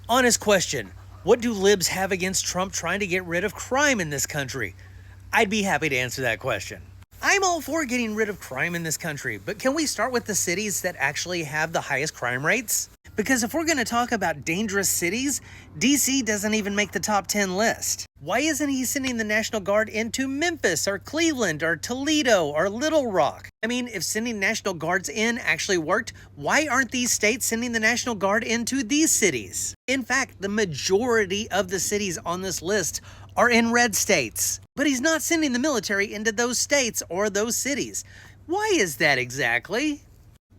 Honest question. What do libs have against Trump trying to get rid of crime in this country? I'd be happy to answer that question. I'm all for getting rid of crime in this country, but can we start with the cities that actually have the highest crime rates? Because if we're going to talk about dangerous cities, DC doesn't even make the top 10 list. Why isn't he sending the National Guard into Memphis or Cleveland or Toledo or Little Rock? I mean, if sending National Guards in actually worked, why aren't these states sending the National Guard into these cities? In fact, the majority of the cities on this list are in red states. But he's not sending the military into those states or those cities. Why is that exactly?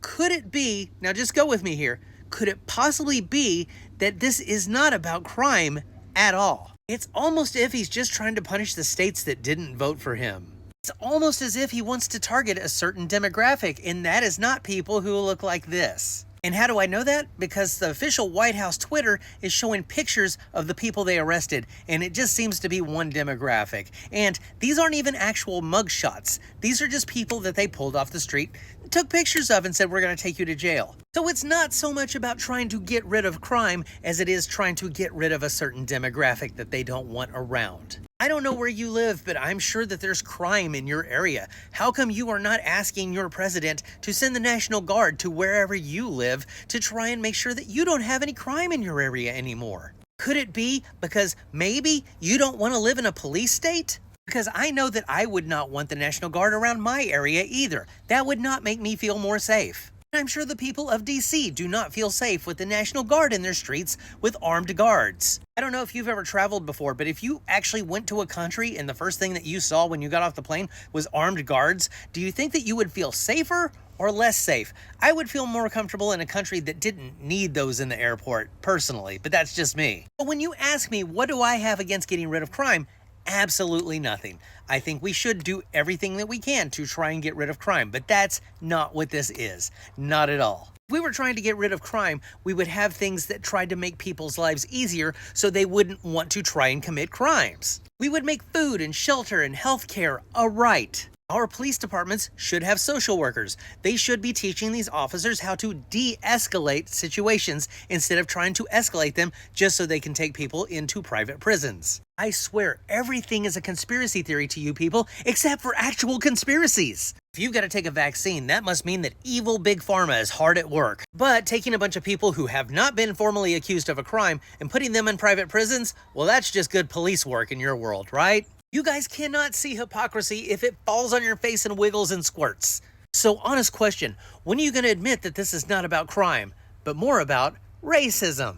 Could it be, now just go with me here, could it possibly be that this is not about crime at all? It's almost as if he's just trying to punish the states that didn't vote for him. It's almost as if he wants to target a certain demographic, and that is not people who look like this. And how do I know that? Because the official White House Twitter is showing pictures of the people they arrested, and it just seems to be one demographic. And these aren't even actual mugshots. These are just people that they pulled off the street, took pictures of, and said, we're going to take you to jail. So it's not so much about trying to get rid of crime as it is trying to get rid of a certain demographic that they don't want around. I don't know where you live, but I'm sure that there's crime in your area. How come you are not asking your president to send the National Guard to wherever you live to try and make sure that you don't have any crime in your area anymore? Could it be because maybe you don't want to live in a police state? Because I know that I would not want the National Guard around my area either. That would not make me feel more safe. I'm sure the people of DC do not feel safe with the National Guard in their streets with armed guards. I don't know if you've ever traveled before, but if you actually went to a country and the first thing that you saw when you got off the plane was armed guards, do you think that you would feel safer or less safe? I would feel more comfortable in a country that didn't need those in the airport, personally, but that's just me. But when you ask me, what do I have against getting rid of crime? Absolutely nothing. I think we should do everything that we can to try and get rid of crime, but that's not what this is. Not at all. If we were trying to get rid of crime, we would have things that tried to make people's lives easier so they wouldn't want to try and commit crimes. We would make food and shelter and healthcare a right. Our police departments should have social workers. They should be teaching these officers how to de-escalate situations instead of trying to escalate them just so they can take people into private prisons. I swear everything is a conspiracy theory to you people, except for actual conspiracies. If you've got to take a vaccine, that must mean that evil Big Pharma is hard at work. But taking a bunch of people who have not been formally accused of a crime and putting them in private prisons, well, that's just good police work in your world, right? You guys cannot see hypocrisy if it falls on your face and wiggles and squirts. So, honest question, when are you going to admit that this is not about crime, but more about racism?